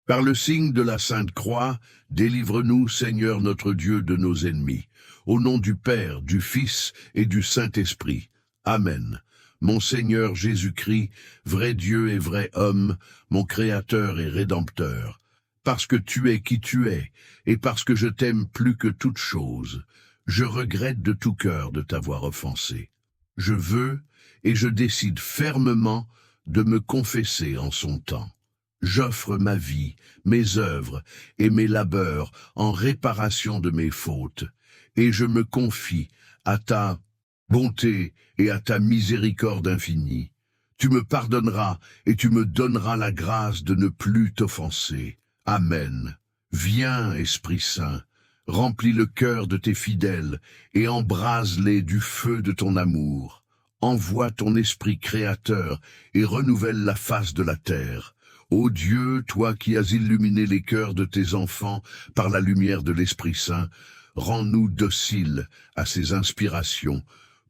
Par le signe de la Sainte Croix, délivre-nous, Seigneur notre Dieu, de nos ennemis. Au nom du Père, du Fils et du Saint-Esprit. Amen. Mon Seigneur Jésus-Christ, vrai Dieu et vrai homme, mon Créateur et Rédempteur, parce que tu es qui tu es, et parce que je t'aime plus que toute chose, je regrette de tout cœur de t'avoir offensé. Je veux, et je décide fermement, de me confesser en son temps. J'offre ma vie, mes œuvres et mes labeurs en réparation de mes fautes, et je me confie à ta bonté et à ta miséricorde infinie. Tu me pardonneras et tu me donneras la grâce de ne plus t'offenser. Amen. Viens, Esprit Saint, remplis le cœur de tes fidèles et embrase-les du feu de ton amour. Envoie ton Esprit créateur et renouvelle la face de la terre. Ô Dieu, toi qui as illuminé les cœurs de tes enfants par la lumière de l'Esprit Saint, rends-nous dociles à ses inspirations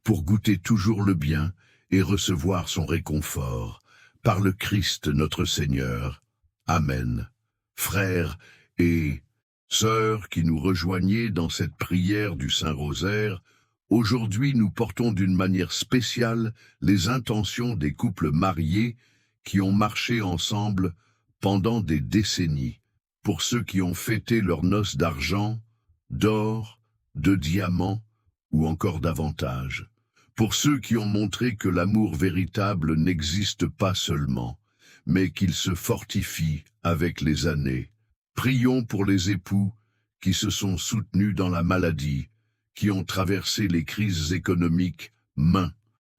pour goûter toujours le bien et recevoir son réconfort. Par le Christ notre Seigneur. Amen. Frères et sœurs qui nous rejoignez dans cette prière du Saint-Rosaire, aujourd'hui nous portons d'une manière spéciale les intentions des couples mariés qui ont marché ensemble pendant des décennies, pour ceux qui ont fêté leurs noces d'argent, d'or, de diamants ou encore davantage, pour ceux qui ont montré que l'amour véritable n'existe pas seulement, mais qu'il se fortifie avec les années. Prions pour les époux qui se sont soutenus dans la maladie, qui ont traversé les crises économiques main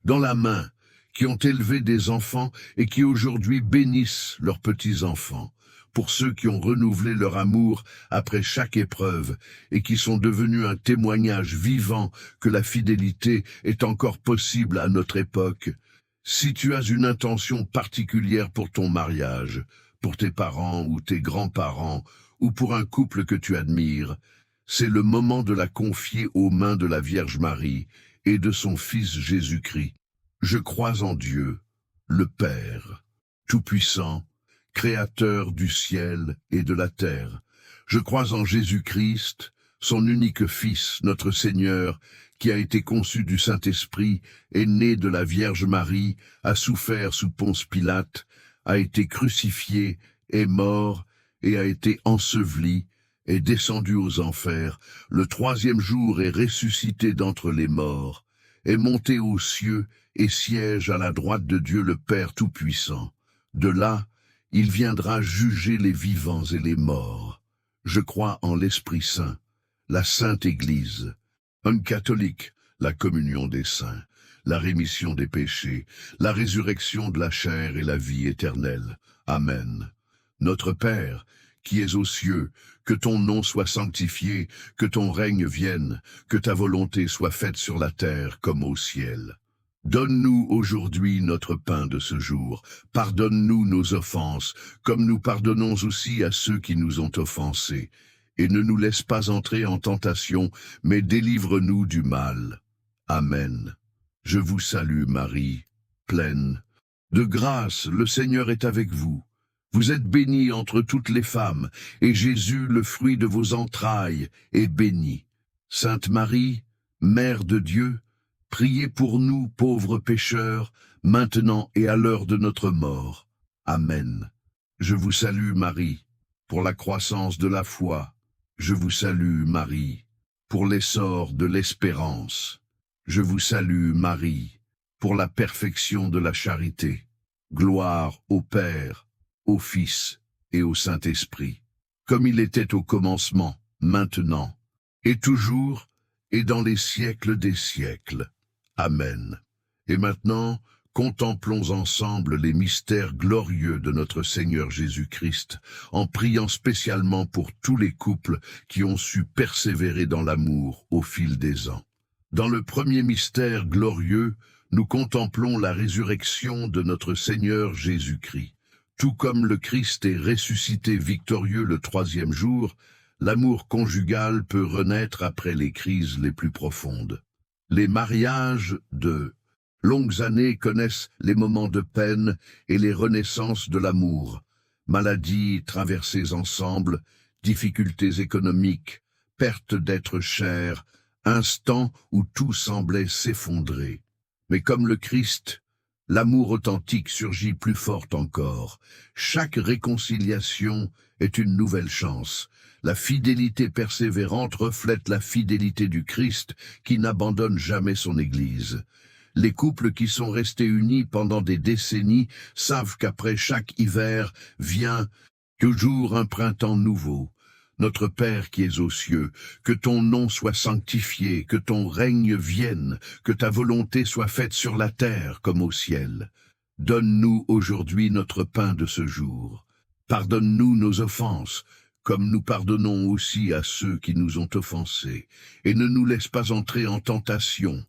dans la main, qui ont élevé des enfants et qui aujourd'hui bénissent leurs petits-enfants, pour ceux qui ont renouvelé leur amour après chaque épreuve et qui sont devenus un témoignage vivant que la fidélité est encore possible à notre époque. Si tu as une intention particulière pour ton mariage, pour tes parents ou tes grands-parents, ou pour un couple que tu admires, c'est le moment de la confier aux mains de la Vierge Marie et de son Fils Jésus-Christ. Je crois en Dieu, le Père, Tout-Puissant, Créateur du ciel et de la terre. Je crois en Jésus-Christ, son unique Fils, notre Seigneur, qui a été conçu du Saint-Esprit, est né de la Vierge Marie, a souffert sous Ponce Pilate, a été crucifié, est mort et a été enseveli, est descendu aux enfers, le troisième jour est ressuscité d'entre les morts, est monté aux cieux et siège à la droite de Dieu le Père Tout-Puissant. De là, il viendra juger les vivants et les morts. Je crois en l'Esprit Saint, la Sainte Église, un catholique, la communion des saints, la rémission des péchés, la résurrection de la chair et la vie éternelle. Amen. Notre Père, qui es aux cieux, que ton nom soit sanctifié, que ton règne vienne, que ta volonté soit faite sur la terre comme au ciel. Donne-nous aujourd'hui notre pain de ce jour. Pardonne-nous nos offenses, comme nous pardonnons aussi à ceux qui nous ont offensés. Et ne nous laisse pas entrer en tentation, mais délivre-nous du mal. Amen. Je vous salue Marie, pleine de grâce, le Seigneur est avec vous. Vous êtes bénie entre toutes les femmes, et Jésus, le fruit de vos entrailles, est béni. Sainte Marie, Mère de Dieu, priez pour nous, pauvres pécheurs, maintenant et à l'heure de notre mort. Amen. Je vous salue, Marie, pour la croissance de la foi. Je vous salue, Marie, pour l'essor de l'espérance. Je vous salue, Marie, pour la perfection de la charité. Gloire au Père, au Fils et au Saint-Esprit, comme il était au commencement, maintenant, et toujours, et dans les siècles des siècles. Amen. Et maintenant, contemplons ensemble les mystères glorieux de notre Seigneur Jésus-Christ, en priant spécialement pour tous les couples qui ont su persévérer dans l'amour au fil des ans. Dans le premier mystère glorieux, nous contemplons la résurrection de notre Seigneur Jésus-Christ. Tout comme le Christ est ressuscité victorieux le troisième jour, l'amour conjugal peut renaître après les crises les plus profondes. Les mariages de longues années connaissent les moments de peine et les renaissances de l'amour, Maladies traversées ensemble, difficultés économiques, perte d'êtres chers, instants où tout semblait s'effondrer. Mais comme le Christ, l'amour authentique surgit plus fort encore. Chaque réconciliation est une nouvelle chance. La fidélité persévérante reflète la fidélité du Christ qui n'abandonne jamais son Église. Les couples qui sont restés unis pendant des décennies savent qu'après chaque hiver vient toujours un printemps nouveau. Notre Père qui es aux cieux, que ton nom soit sanctifié, que ton règne vienne, que ta volonté soit faite sur la terre comme au ciel. Donne-nous aujourd'hui notre pain de ce jour. Pardonne-nous nos offenses, comme nous pardonnons aussi à ceux qui nous ont offensés. Et ne nous laisse pas entrer en tentation,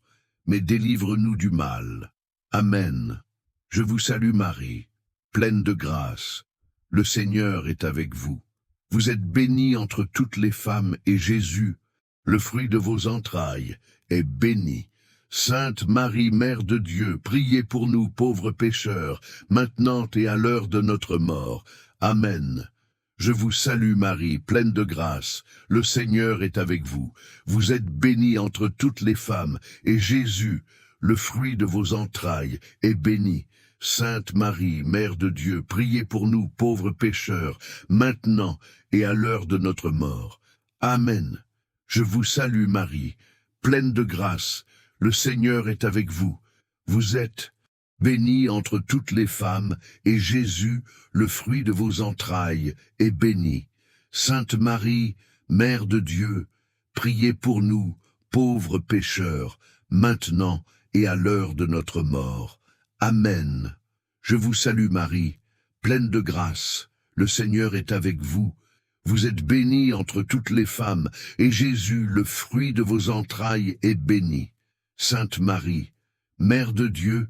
mais délivre-nous du mal. Amen. Je vous salue Marie, pleine de grâce. Le Seigneur est avec vous. Vous êtes bénie entre toutes les femmes, et Jésus, le fruit de vos entrailles, est béni. Sainte Marie, Mère de Dieu, priez pour nous pauvres pécheurs, maintenant et à l'heure de notre mort. Amen. Je vous salue Marie, pleine de grâce, le Seigneur est avec vous. Vous êtes bénie entre toutes les femmes, et Jésus, le fruit de vos entrailles, est béni. Sainte Marie, Mère de Dieu, priez pour nous pauvres pécheurs, maintenant et à l'heure de notre mort. Amen. Je vous salue Marie, pleine de grâce, le Seigneur est avec vous. Vous êtes bénie entre toutes les femmes, et Jésus, le fruit de vos entrailles, est béni. Sainte Marie, Mère de Dieu, priez pour nous, pauvres pécheurs, maintenant et à l'heure de notre mort. Amen. Je vous salue Marie, pleine de grâce, le Seigneur est avec vous. Vous êtes bénie entre toutes les femmes, et Jésus, le fruit de vos entrailles, est béni. Sainte Marie, Mère de Dieu,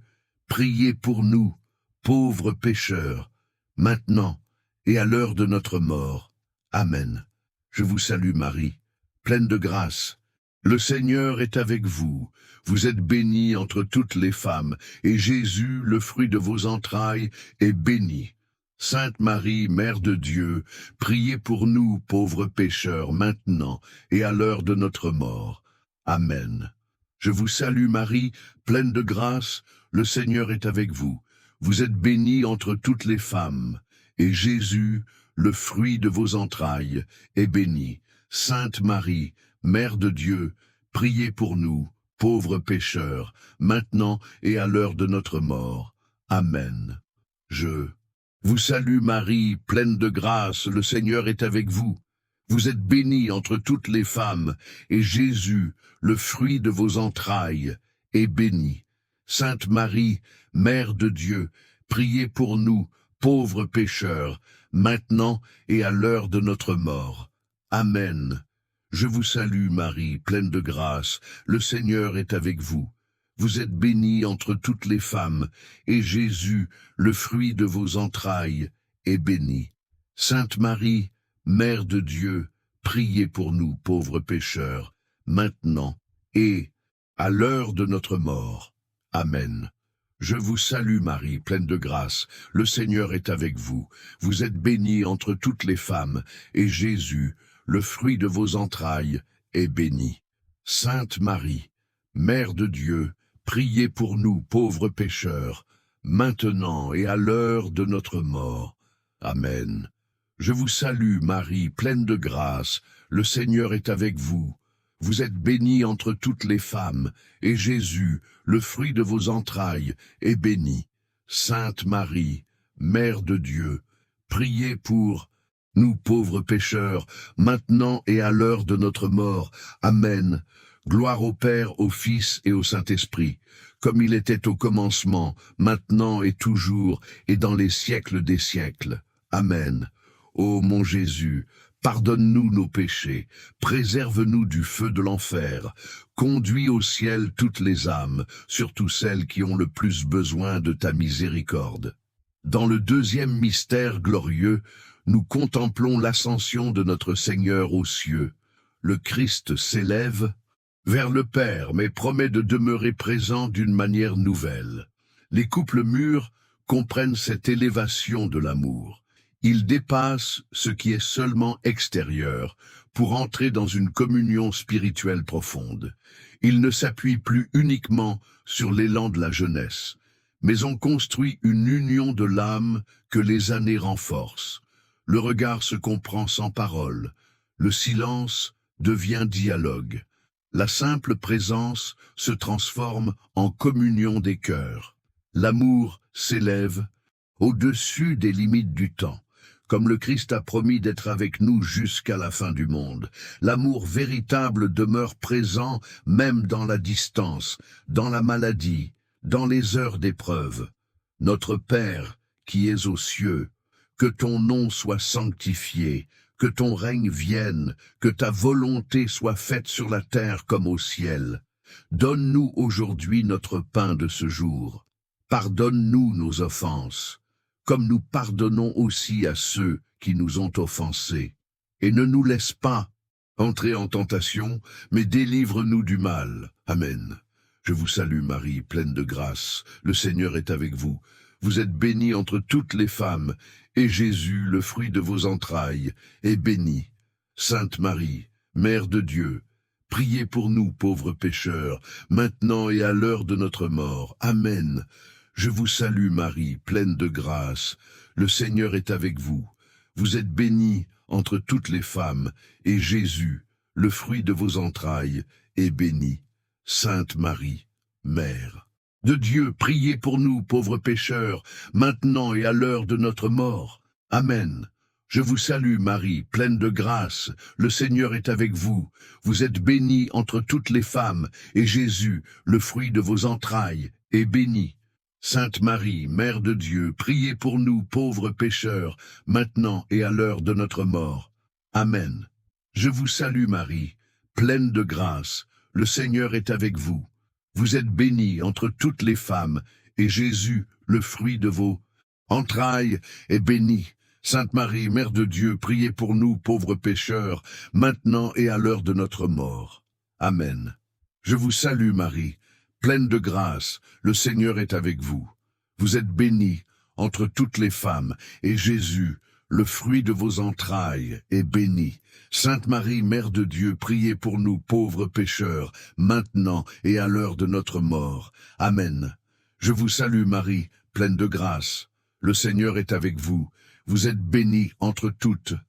priez pour nous, pauvres pécheurs, maintenant et à l'heure de notre mort. Amen. Je vous salue Marie, pleine de grâce. Le Seigneur est avec vous. Vous êtes bénie entre toutes les femmes, et Jésus, le fruit de vos entrailles, est béni. Sainte Marie, Mère de Dieu, priez pour nous, pauvres pécheurs, maintenant et à l'heure de notre mort. Amen. Je vous salue Marie, pleine de grâce, le Seigneur est avec vous. Vous êtes bénie entre toutes les femmes, et Jésus, le fruit de vos entrailles, est béni. Sainte Marie, Mère de Dieu, priez pour nous, pauvres pécheurs, maintenant et à l'heure de notre mort. Amen. Je vous salue Marie, pleine de grâce, le Seigneur est avec vous. Vous êtes bénie entre toutes les femmes, et Jésus, le fruit de vos entrailles, est béni. Sainte Marie, Mère de Dieu, priez pour nous, pauvres pécheurs, maintenant et à l'heure de notre mort. Amen. Je vous salue Marie, pleine de grâce, le Seigneur est avec vous. Vous êtes bénie entre toutes les femmes, et Jésus, le fruit de vos entrailles, est béni. Sainte Marie, Mère de Dieu, priez pour nous pauvres pécheurs, maintenant et à l'heure de notre mort. Amen. Je vous salue Marie, pleine de grâce, le Seigneur est avec vous. Vous êtes bénie entre toutes les femmes, et Jésus, le fruit de vos entrailles, est béni. Sainte Marie, Mère de Dieu, priez pour nous pauvres pécheurs, maintenant et à l'heure de notre mort. Amen. Je vous salue Marie, pleine de grâce, le Seigneur est avec vous. Vous êtes bénie entre toutes les femmes, et Jésus, le fruit de vos entrailles, est béni. Sainte Marie, Mère de Dieu, priez pour nous pauvres pécheurs, maintenant et à l'heure de notre mort. Amen. Gloire au Père, au Fils et au Saint-Esprit, comme il était au commencement, maintenant et toujours, et dans les siècles des siècles. Amen. Ô mon Jésus, pardonne-nous nos péchés, préserve-nous du feu de l'enfer, conduis au ciel toutes les âmes, surtout celles qui ont le plus besoin de ta miséricorde. Dans le deuxième mystère glorieux, nous contemplons l'ascension de notre Seigneur aux cieux. Le Christ s'élève vers le Père, mais promet de demeurer présent d'une manière nouvelle. Les couples mûrs comprennent cette élévation de l'amour. Il dépasse ce qui est seulement extérieur pour entrer dans une communion spirituelle profonde. Il ne s'appuie plus uniquement sur l'élan de la jeunesse, mais on construit une union de l'âme que les années renforcent. Le regard se comprend sans parole, le silence devient dialogue. La simple présence se transforme en communion des cœurs. L'amour s'élève au-dessus des limites du temps. Comme le Christ a promis d'être avec nous jusqu'à la fin du monde, l'amour véritable demeure présent même dans la distance, dans la maladie, dans les heures d'épreuve. Notre Père, qui es aux cieux, que ton nom soit sanctifié, que ton règne vienne, que ta volonté soit faite sur la terre comme au ciel. Donne-nous aujourd'hui notre pain de ce jour. Pardonne-nous nos offenses, comme nous pardonnons aussi à ceux qui nous ont offensés. Et ne nous laisse pas entrer en tentation, mais délivre-nous du mal. Amen. Je vous salue Marie, pleine de grâce. Le Seigneur est avec vous. Vous êtes bénie entre toutes les femmes, et Jésus, le fruit de vos entrailles, est béni. Sainte Marie, Mère de Dieu, priez pour nous, pauvres pécheurs, maintenant et à l'heure de notre mort. Amen. Je vous salue Marie, pleine de grâce. Le Seigneur est avec vous. Vous êtes bénie entre toutes les femmes, et Jésus, le fruit de vos entrailles, est béni. Sainte Marie, Mère de Dieu, priez pour nous, pauvres pécheurs, maintenant et à l'heure de notre mort. Amen. Je vous salue Marie, pleine de grâce, le Seigneur est avec vous. Vous êtes bénie entre toutes les femmes, et Jésus, le fruit de vos entrailles, est béni. Sainte Marie, Mère de Dieu, priez pour nous, pauvres pécheurs, maintenant et à l'heure de notre mort. Amen. Je vous salue Marie, pleine de grâce, le Seigneur est avec vous. Vous êtes bénie entre toutes les femmes, et Jésus, le fruit de vos entrailles, est béni. Sainte Marie, Mère de Dieu, priez pour nous, pauvres pécheurs, maintenant et à l'heure de notre mort. Amen. Je vous salue Marie, pleine de grâce, le Seigneur est avec vous. Vous êtes bénie entre toutes les femmes, et Jésus, le fruit de vos entrailles, est béni. Sainte Marie, Mère de Dieu, priez pour nous, pauvres pécheurs, maintenant et à l'heure de notre mort. Amen. Je vous salue Marie, pleine de grâce. Le Seigneur est avec vous. Vous êtes bénie entre toutes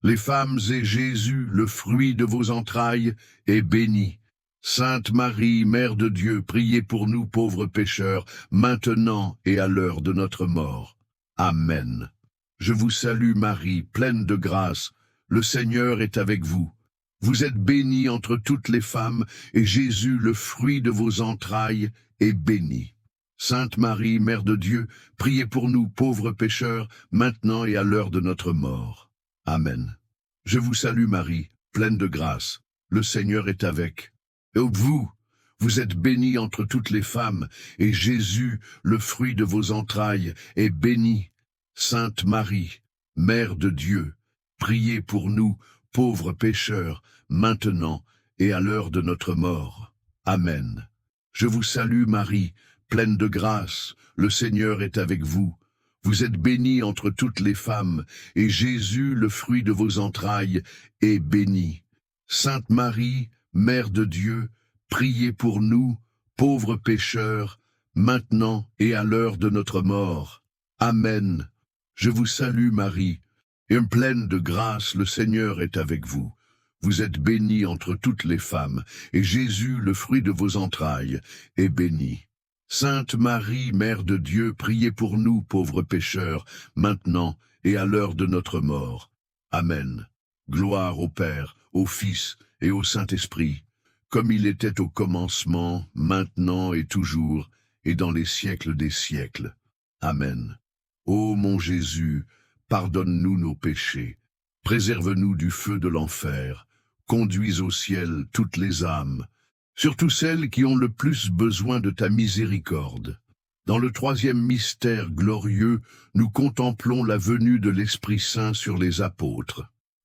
les femmes, et Jésus, le fruit de vos entrailles, est béni. Sainte Marie, Mère de Dieu, priez pour nous, pauvres pécheurs, maintenant et à l'heure de notre mort. Amen. Je vous salue Marie, pleine de grâce, le Seigneur est avec vous. Vous êtes bénie entre toutes les femmes, et Jésus, le fruit de vos entrailles, est béni. Sainte Marie, Mère de Dieu, priez pour nous, pauvres pécheurs, maintenant et à l'heure de notre mort. Amen. Je vous salue Marie, pleine de grâce, le Seigneur est avec vous. Vous êtes bénie entre toutes les femmes, et Jésus, le fruit de vos entrailles, est béni. Sainte Marie, Mère de Dieu, priez pour nous, pauvres pécheurs, maintenant et à l'heure de notre mort. Amen. Je vous salue Marie, pleine de grâce, le Seigneur est avec vous. Vous êtes bénie entre toutes les femmes, et Jésus, le fruit de vos entrailles, est béni. Sainte Marie, Mère de Dieu, priez pour nous, pauvres pécheurs, maintenant et à l'heure de notre mort. Amen. Je vous salue Marie, pleine de grâce, le Seigneur est avec vous. Vous êtes bénie entre toutes les femmes, et Jésus, le fruit de vos entrailles, est béni. Sainte Marie, Mère de Dieu, priez pour nous, pauvres pécheurs, maintenant et à l'heure de notre mort. Amen. Gloire au Père, au Fils et au Saint-Esprit, comme il était au commencement, maintenant et toujours, et dans les siècles des siècles. Amen. Ô mon Jésus, pardonne-nous nos péchés, préserve-nous du feu de l'enfer, conduis au ciel toutes les âmes, surtout celles qui ont le plus besoin de ta miséricorde. Dans le troisième mystère glorieux, nous contemplons la venue de l'Esprit Saint sur les apôtres.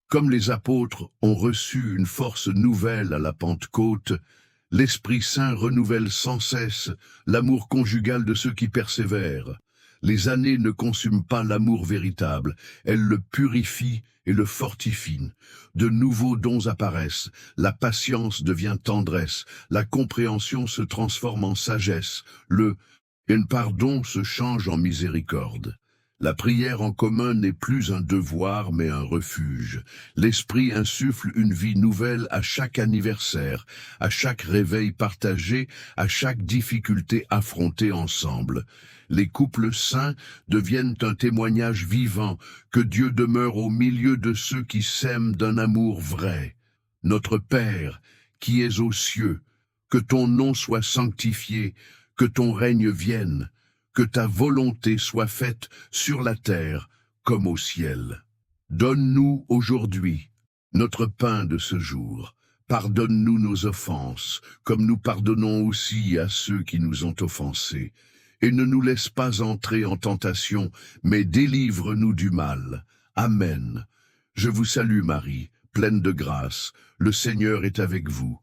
Comme les apôtres ont reçu une force nouvelle à la Pentecôte, l'Esprit Saint renouvelle sans cesse l'amour conjugal de ceux qui persévèrent. Les années ne consument pas l'amour véritable, elles le purifient et le fortifient. De nouveaux dons apparaissent, la patience devient tendresse, la compréhension se transforme en sagesse, le pardon se change en miséricorde. La prière en commun n'est plus un devoir mais un refuge. L'Esprit insuffle une vie nouvelle à chaque anniversaire, à chaque réveil partagé, à chaque difficulté affrontée ensemble. Les couples saints deviennent un témoignage vivant que Dieu demeure au milieu de ceux qui s'aiment d'un amour vrai. Notre Père, qui es aux cieux, que ton nom soit sanctifié, que ton règne vienne, que ta volonté soit faite sur la terre comme au ciel. Donne-nous aujourd'hui notre pain de ce jour. Pardonne-nous nos offenses, comme nous pardonnons aussi à ceux qui nous ont offensés. Et ne nous laisse pas entrer en tentation, mais délivre-nous du mal. Amen. Je vous salue Marie, pleine de grâce, le Seigneur est avec vous.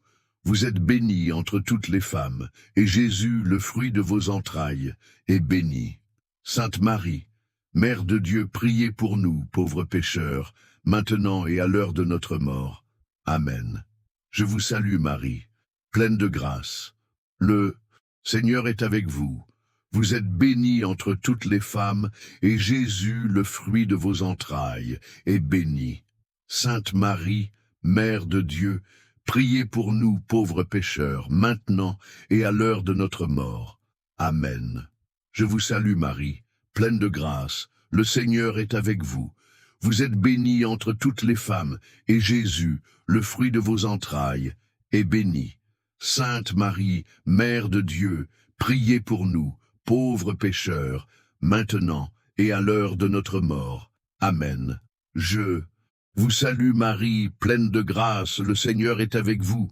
Vous êtes bénie entre toutes les femmes, et Jésus, le fruit de vos entrailles, est béni. Sainte Marie, Mère de Dieu, priez pour nous, pauvres pécheurs, maintenant et à l'heure de notre mort. Amen. Je vous salue Marie, pleine de grâce. Le Seigneur est avec vous. Vous êtes bénie entre toutes les femmes, et Jésus, le fruit de vos entrailles, est béni. Sainte Marie, Mère de Dieu, priez pour nous, pauvres pécheurs, maintenant et à l'heure de notre mort. Amen. Je vous salue Marie, pleine de grâce, le Seigneur est avec vous. Vous êtes bénie entre toutes les femmes, et Jésus, le fruit de vos entrailles, est béni. Sainte Marie, Mère de Dieu, priez pour nous, pauvres pécheurs, maintenant et à l'heure de notre mort. Amen. Je vous salue Marie, pleine de grâce, le Seigneur est avec vous.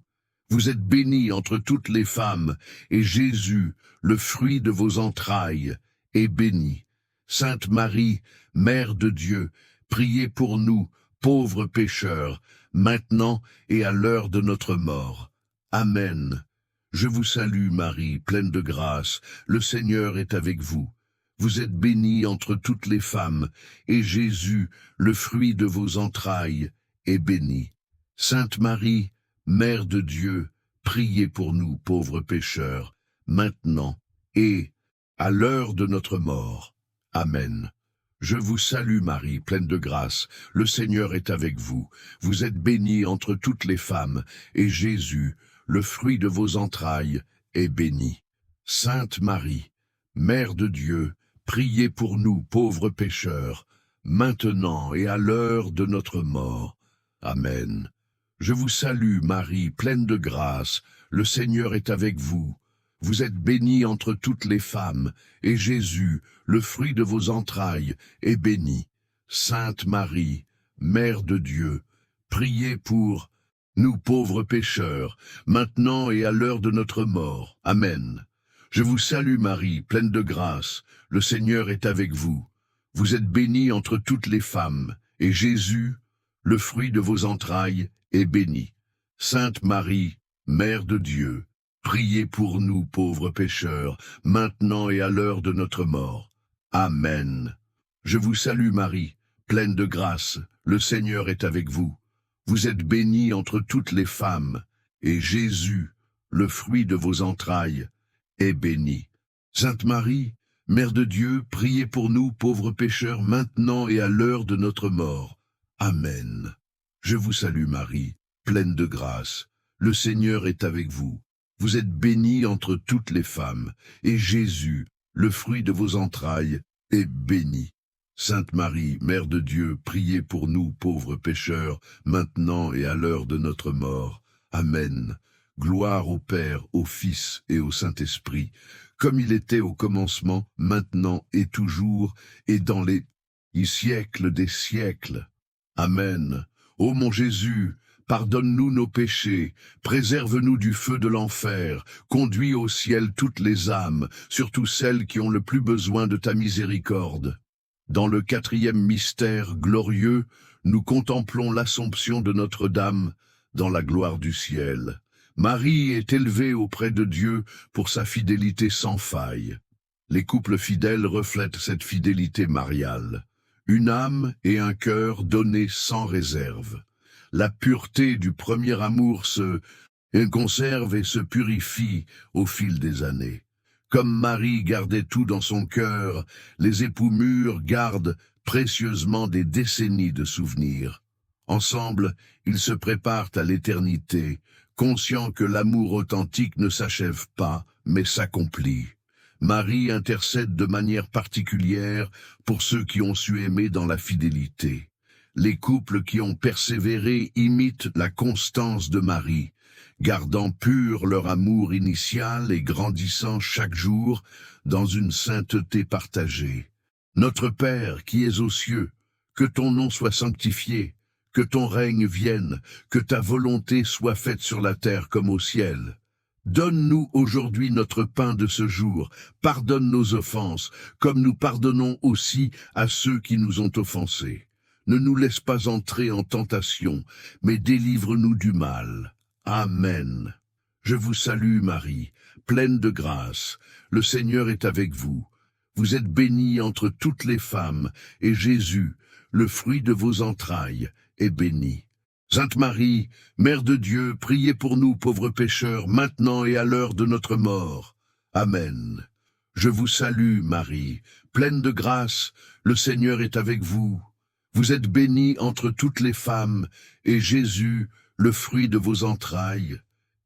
Vous êtes bénie entre toutes les femmes, et Jésus, le fruit de vos entrailles, est béni. Sainte Marie, Mère de Dieu, priez pour nous, pauvres pécheurs, maintenant et à l'heure de notre mort. Amen. Je vous salue Marie, pleine de grâce, le Seigneur est avec vous. Vous êtes bénie entre toutes les femmes, et Jésus, le fruit de vos entrailles, est béni. Sainte Marie, Mère de Dieu, priez pour nous, pauvres pécheurs, maintenant et à l'heure de notre mort. Amen. Je vous salue Marie, pleine de grâce, le Seigneur est avec vous. Vous êtes bénie entre toutes les femmes, et Jésus, le fruit de vos entrailles, est béni. Sainte Marie, Mère de Dieu, priez pour nous, pauvres pécheurs, maintenant et à l'heure de notre mort. Amen. Je vous salue, Marie, pleine de grâce, le Seigneur est avec vous. Vous êtes bénie entre toutes les femmes, et Jésus, le fruit de vos entrailles, est béni. Sainte Marie, Mère de Dieu, priez pour nous pauvres pécheurs, maintenant et à l'heure de notre mort. Amen. Je vous salue Marie, pleine de grâce, le Seigneur est avec vous. Vous êtes bénie entre toutes les femmes, et Jésus, le fruit de vos entrailles, est béni. Sainte Marie, Mère de Dieu, priez pour nous pauvres pécheurs, maintenant et à l'heure de notre mort. Amen. Je vous salue Marie, pleine de grâce, le Seigneur est avec vous. Vous êtes bénie entre toutes les femmes, et Jésus, le fruit de vos entrailles, est béni. Sainte Marie, Mère de Dieu, priez pour nous pauvres pécheurs, maintenant et à l'heure de notre mort. Amen. Je vous salue Marie, pleine de grâce, le Seigneur est avec vous. Vous êtes bénie entre toutes les femmes, et Jésus, le fruit de vos entrailles, est béni. Sainte Marie, Mère de Dieu, priez pour nous pauvres pécheurs, maintenant et à l'heure de notre mort. Amen. Gloire au Père, au Fils et au Saint-Esprit, comme il était au commencement, maintenant et toujours, et dans les siècles des siècles. Amen. Ô mon Jésus, pardonne-nous nos péchés, préserve-nous du feu de l'enfer, conduis au ciel toutes les âmes, surtout celles qui ont le plus besoin de ta miséricorde. Dans le 4e mystère glorieux, nous contemplons l'Assomption de Notre-Dame dans la gloire du ciel. Marie est élevée auprès de Dieu pour sa fidélité sans faille. Les couples fidèles reflètent cette fidélité mariale. Une âme et un cœur donnés sans réserve. La pureté du premier amour se conserve et se purifie au fil des années. Comme Marie gardait tout dans son cœur, les époux mûrs gardent précieusement des décennies de souvenirs. Ensemble, ils se préparent à l'éternité, conscients que l'amour authentique ne s'achève pas, mais s'accomplit. Marie intercède de manière particulière pour ceux qui ont su aimer dans la fidélité. Les couples qui ont persévéré imitent la constance de Marie, gardant pur leur amour initial et grandissant chaque jour dans une sainteté partagée. Notre Père qui es aux cieux, que ton nom soit sanctifié, que ton règne vienne, que ta volonté soit faite sur la terre comme au ciel. Donne-nous aujourd'hui notre pain de ce jour, pardonne nos offenses, comme nous pardonnons aussi à ceux qui nous ont offensés. Ne nous laisse pas entrer en tentation, mais délivre-nous du mal. Amen. Je vous salue Marie, pleine de grâce, le Seigneur est avec vous. Vous êtes bénie entre toutes les femmes, et Jésus, le fruit de vos entrailles, est béni. Sainte Marie, Mère de Dieu, priez pour nous pauvres pécheurs, maintenant et à l'heure de notre mort. Amen. Je vous salue, Marie, pleine de grâce, le Seigneur est avec vous. Vous êtes bénie entre toutes les femmes, et Jésus, le fruit de vos entrailles,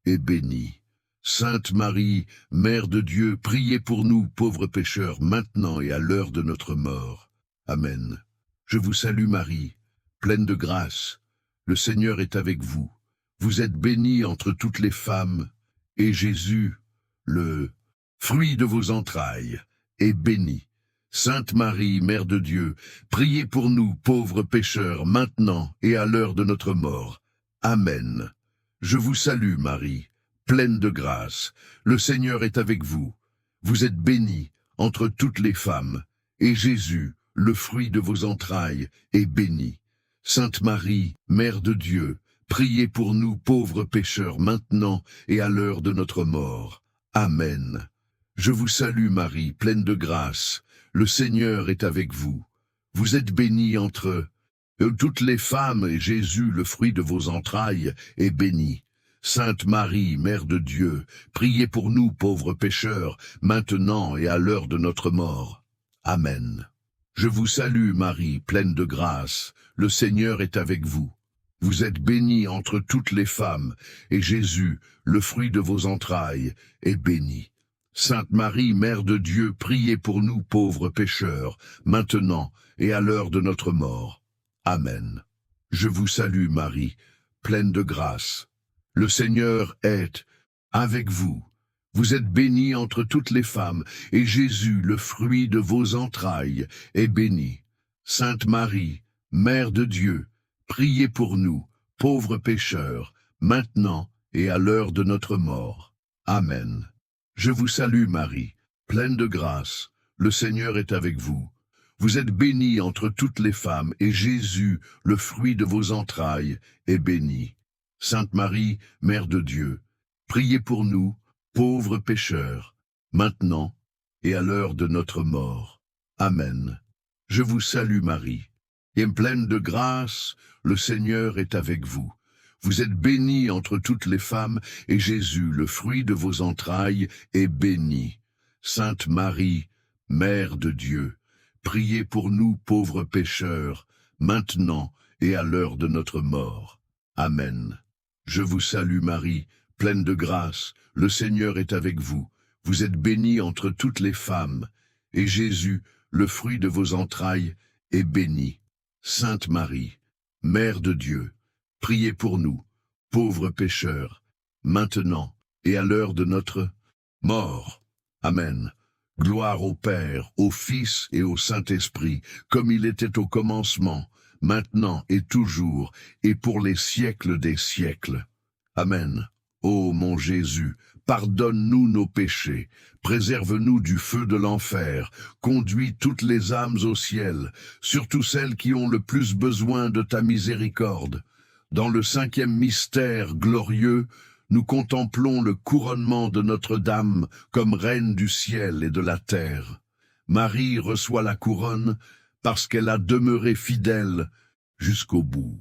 est béni. Sainte Marie, Mère de Dieu, priez pour nous pauvres pécheurs, maintenant et à l'heure de notre mort. Amen. Je vous salue, Marie, pleine de grâce. Le Seigneur est avec vous. Vous êtes bénie entre toutes les femmes, et Jésus, le fruit de vos entrailles, est béni. Sainte Marie, Mère de Dieu, priez pour nous, pauvres pécheurs, maintenant et à l'heure de notre mort. Amen. Je vous salue, Marie, pleine de grâce. Le Seigneur est avec vous. Vous êtes bénie entre toutes les femmes, et Jésus, le fruit de vos entrailles, est béni. Sainte Marie, Mère de Dieu, priez pour nous pauvres pécheurs maintenant et à l'heure de notre mort. Amen. Je vous salue Marie, pleine de grâce, le Seigneur est avec vous. Vous êtes bénie entre toutes les femmes et Jésus, le fruit de vos entrailles, est béni. Sainte Marie, Mère de Dieu, priez pour nous pauvres pécheurs, maintenant et à l'heure de notre mort. Amen. Je vous salue Marie, pleine de grâce, le Seigneur est avec vous. Vous êtes bénie entre toutes les femmes, et Jésus, le fruit de vos entrailles, est béni. Sainte Marie, Mère de Dieu, priez pour nous pauvres pécheurs, maintenant et à l'heure de notre mort. Amen. Je vous salue Marie, pleine de grâce. Le Seigneur est avec vous. Vous êtes bénie entre toutes les femmes, et Jésus, le fruit de vos entrailles, est béni. Sainte Marie, Mère de Dieu, priez pour nous, pauvres pécheurs, maintenant et à l'heure de notre mort. Amen. Je vous salue Marie, pleine de grâce, le Seigneur est avec vous. Vous êtes bénie entre toutes les femmes, et Jésus, le fruit de vos entrailles, est béni. Sainte Marie, Mère de Dieu, priez pour nous, pauvres pécheurs, maintenant et à l'heure de notre mort. Amen. Je vous salue Marie, et pleine de grâce, le Seigneur est avec vous. Vous êtes bénie entre toutes les femmes, et Jésus, le fruit de vos entrailles, est béni. Sainte Marie, Mère de Dieu, priez pour nous pauvres pécheurs, maintenant et à l'heure de notre mort. Amen. Je vous salue Marie, pleine de grâce, le Seigneur est avec vous. Vous êtes bénie entre toutes les femmes, et Jésus, le fruit de vos entrailles, est béni. Sainte Marie, Mère de Dieu, priez pour nous, pauvres pécheurs, maintenant et à l'heure de notre mort. Amen. Gloire au Père, au Fils et au Saint-Esprit, comme il était au commencement, maintenant et toujours, et pour les siècles des siècles. Amen. Ô mon Jésus, pardonne-nous nos péchés, préserve-nous du feu de l'enfer, conduis toutes les âmes au ciel, surtout celles qui ont le plus besoin de ta miséricorde. Dans le 5e mystère glorieux, nous contemplons le couronnement de Notre-Dame comme reine du ciel et de la terre. Marie reçoit la couronne parce qu'elle a demeuré fidèle jusqu'au bout.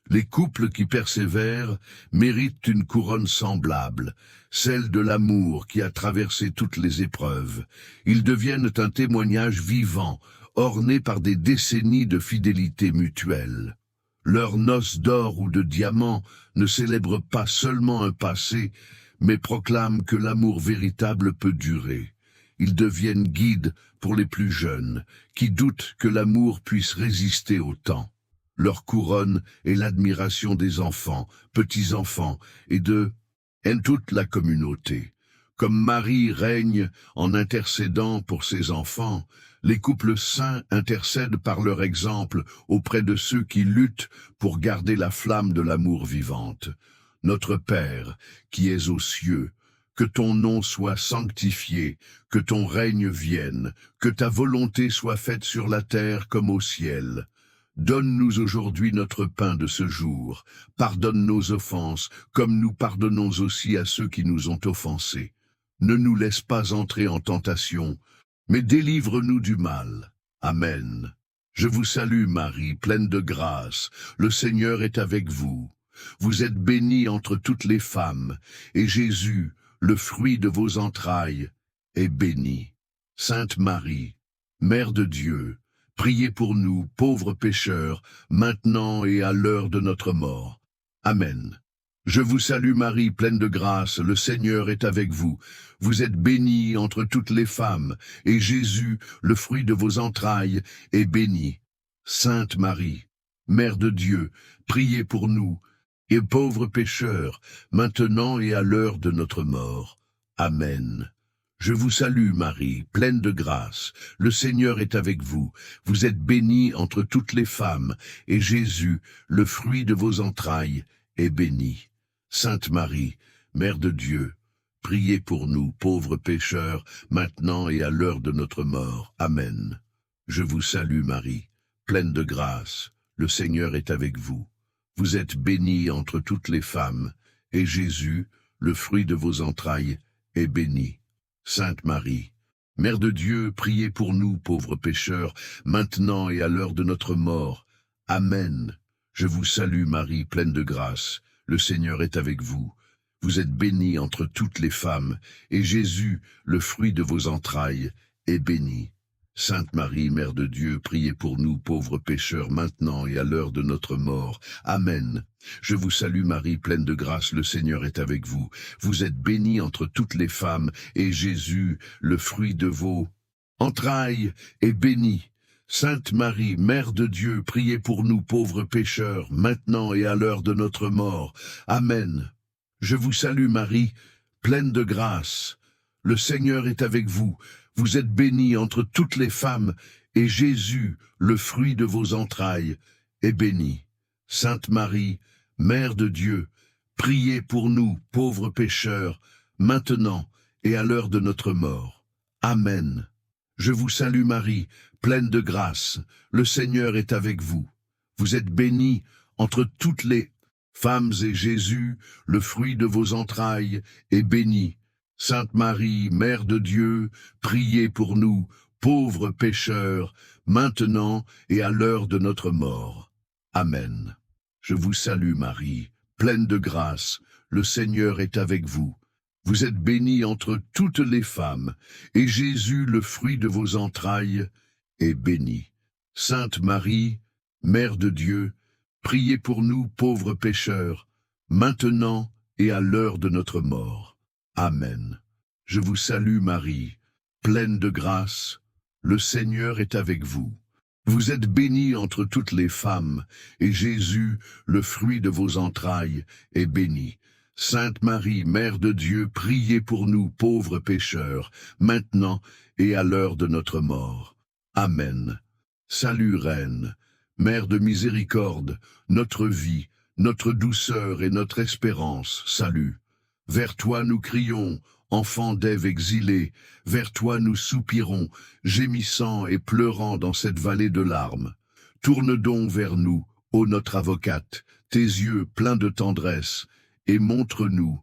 Les couples qui persévèrent méritent une couronne semblable, celle de l'amour qui a traversé toutes les épreuves. Ils deviennent un témoignage vivant, orné par des décennies de fidélité mutuelle. Leurs noces d'or ou de diamant ne célèbrent pas seulement un passé, mais proclament que l'amour véritable peut durer. Ils deviennent guides pour les plus jeunes, qui doutent que l'amour puisse résister au temps. Leur couronne est l'admiration des enfants, petits-enfants et de toute la communauté. Comme Marie règne en intercédant pour ses enfants, les couples saints intercèdent par leur exemple auprès de ceux qui luttent pour garder la flamme de l'amour vivante. Notre Père, qui es aux cieux, que ton nom soit sanctifié, que ton règne vienne, que ta volonté soit faite sur la terre comme au ciel. Donne-nous aujourd'hui notre pain de ce jour. Pardonne nos offenses, comme nous pardonnons aussi à ceux qui nous ont offensés. Ne nous laisse pas entrer en tentation, mais délivre-nous du mal. Amen. Je vous salue Marie, pleine de grâce. Le Seigneur est avec vous. Vous êtes bénie entre toutes les femmes, et Jésus, le fruit de vos entrailles, est béni. Sainte Marie, Mère de Dieu, priez pour nous, pauvres pécheurs, maintenant et à l'heure de notre mort. Amen. Je vous salue Marie, pleine de grâce, le Seigneur est avec vous. Vous êtes bénie entre toutes les femmes, et Jésus, le fruit de vos entrailles, est béni. Sainte Marie, Mère de Dieu, priez pour nous, et pauvres pécheurs, maintenant et à l'heure de notre mort. Amen. Je vous salue Marie, pleine de grâce, le Seigneur est avec vous. Vous êtes bénie entre toutes les femmes, et Jésus, le fruit de vos entrailles, est béni. Sainte Marie, Mère de Dieu, priez pour nous, pauvres pécheurs, maintenant et à l'heure de notre mort. Amen. Je vous salue Marie, pleine de grâce, le Seigneur est avec vous. Vous êtes bénie entre toutes les femmes, et Jésus, le fruit de vos entrailles, est béni. Sainte Marie, Mère de Dieu, priez pour nous, pauvres pécheurs, maintenant et à l'heure de notre mort. Amen. Je vous salue Marie, pleine de grâce, le Seigneur est avec vous. Vous êtes bénie entre toutes les femmes, et Jésus, le fruit de vos entrailles, est béni. Sainte Marie, Mère de Dieu, priez pour nous, pauvres pécheurs, maintenant et à l'heure de notre mort. Amen. Je vous salue Marie, pleine de grâce, le Seigneur est avec vous. Vous êtes bénie entre toutes les femmes, et Jésus, le fruit de vos entrailles, est béni. Sainte Marie, Mère de Dieu, priez pour nous, pauvres pécheurs, maintenant et à l'heure de notre mort. Amen. Je vous salue Marie, pleine de grâce. Le Seigneur est avec vous. Vous êtes bénie entre toutes les femmes, et Jésus, le fruit de vos entrailles, est béni. Sainte Marie, Mère de Dieu, priez pour nous, pauvres pécheurs, maintenant et à l'heure de notre mort. Amen. Je vous salue Marie, pleine de grâce, le Seigneur est avec vous. Vous êtes bénie entre toutes les femmes, et Jésus, le fruit de vos entrailles, est béni. Sainte Marie, Mère de Dieu, priez pour nous, pauvres pécheurs, maintenant et à l'heure de notre mort. Amen. Je vous salue Marie, pleine de grâce, le Seigneur est avec vous. Vous êtes bénie entre toutes les femmes, et Jésus, le fruit de vos entrailles, est béni. Sainte Marie, Mère de Dieu, priez pour nous, pauvres pécheurs, maintenant et à l'heure de notre mort. Amen. Je vous salue Marie, pleine de grâce, le Seigneur est avec vous. Vous êtes bénie entre toutes les femmes, et Jésus, le fruit de vos entrailles, est béni. Sainte Marie, Mère de Dieu, priez pour nous, pauvres pécheurs, maintenant et à l'heure de notre mort. Amen. Salut Reine, Mère de miséricorde, notre vie, notre douceur et notre espérance, salut. Vers toi nous crions, enfants d'Ève exilés, vers toi nous soupirons, gémissant et pleurant dans cette vallée de larmes. Tourne donc vers nous, ô notre avocate, tes yeux pleins de tendresse, et montre-nous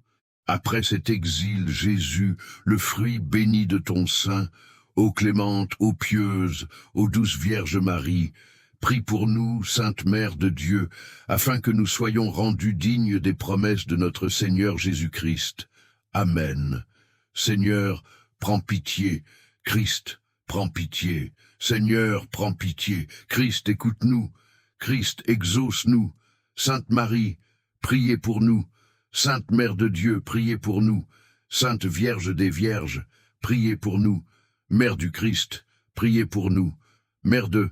Après cet exil, Jésus, le fruit béni de ton sein, ô clémente, ô pieuse, ô douce Vierge Marie, prie pour nous, Sainte Mère de Dieu, afin que nous soyons rendus dignes des promesses de notre Seigneur Jésus-Christ. Amen. Seigneur, prends pitié. Christ, prends pitié. Seigneur, prends pitié. Christ, écoute-nous. Christ, exauce-nous. Sainte Marie, priez pour nous. Sainte Mère de Dieu, priez pour nous. Sainte Vierge des Vierges, priez pour nous. Mère du Christ, priez pour nous. Mère de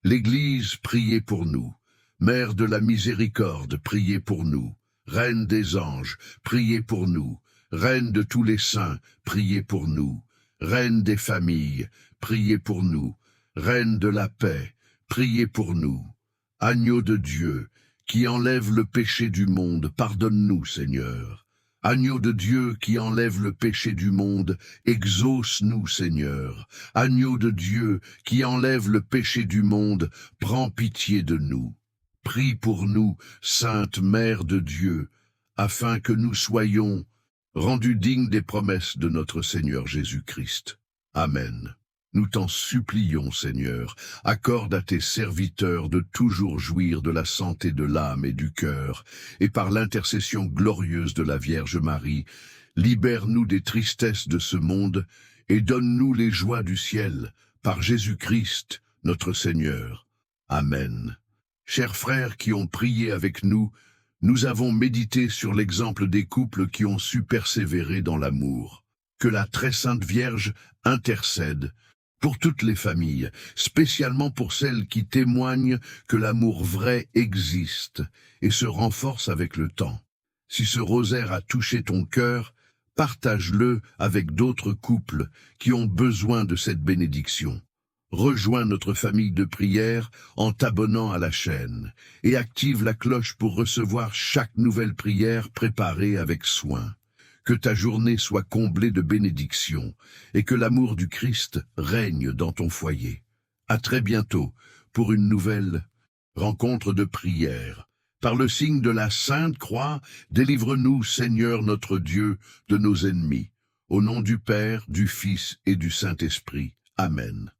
l'Église, priez pour nous. Mère de la miséricorde, priez pour nous. Reine des anges, priez pour nous. Reine de tous les saints, priez pour nous. Reine des familles, priez pour nous. Reine de la paix, priez pour nous. Agneau de Dieu, qui enlève le péché du monde, pardonne-nous, Seigneur. Agneau de Dieu qui enlève le péché du monde, exauce-nous, Seigneur. Agneau de Dieu qui enlève le péché du monde, prends pitié de nous. Prie pour nous, Sainte Mère de Dieu, afin que nous soyons rendus dignes des promesses de notre Seigneur Jésus-Christ. Amen. Nous t'en supplions, Seigneur, accorde à tes serviteurs de toujours jouir de la santé de l'âme et du cœur, et par l'intercession glorieuse de la Vierge Marie, libère-nous des tristesses de ce monde, et donne-nous les joies du ciel, par Jésus-Christ, notre Seigneur. Amen. Chers frères qui ont prié avec nous, nous avons médité sur l'exemple des couples qui ont su persévérer dans l'amour. Que la très sainte Vierge intercède pour toutes les familles, spécialement pour celles qui témoignent que l'amour vrai existe et se renforce avec le temps. Si ce rosaire a touché ton cœur, partage-le avec d'autres couples qui ont besoin de cette bénédiction. Rejoins notre famille de prière en t'abonnant à la chaîne et active la cloche pour recevoir chaque nouvelle prière préparée avec soin. Que ta journée soit comblée de bénédictions et que l'amour du Christ règne dans ton foyer. À très bientôt pour une nouvelle rencontre de prière. Par le signe de la Sainte Croix, délivre-nous, Seigneur notre Dieu, de nos ennemis. Au nom du Père, du Fils et du Saint-Esprit. Amen.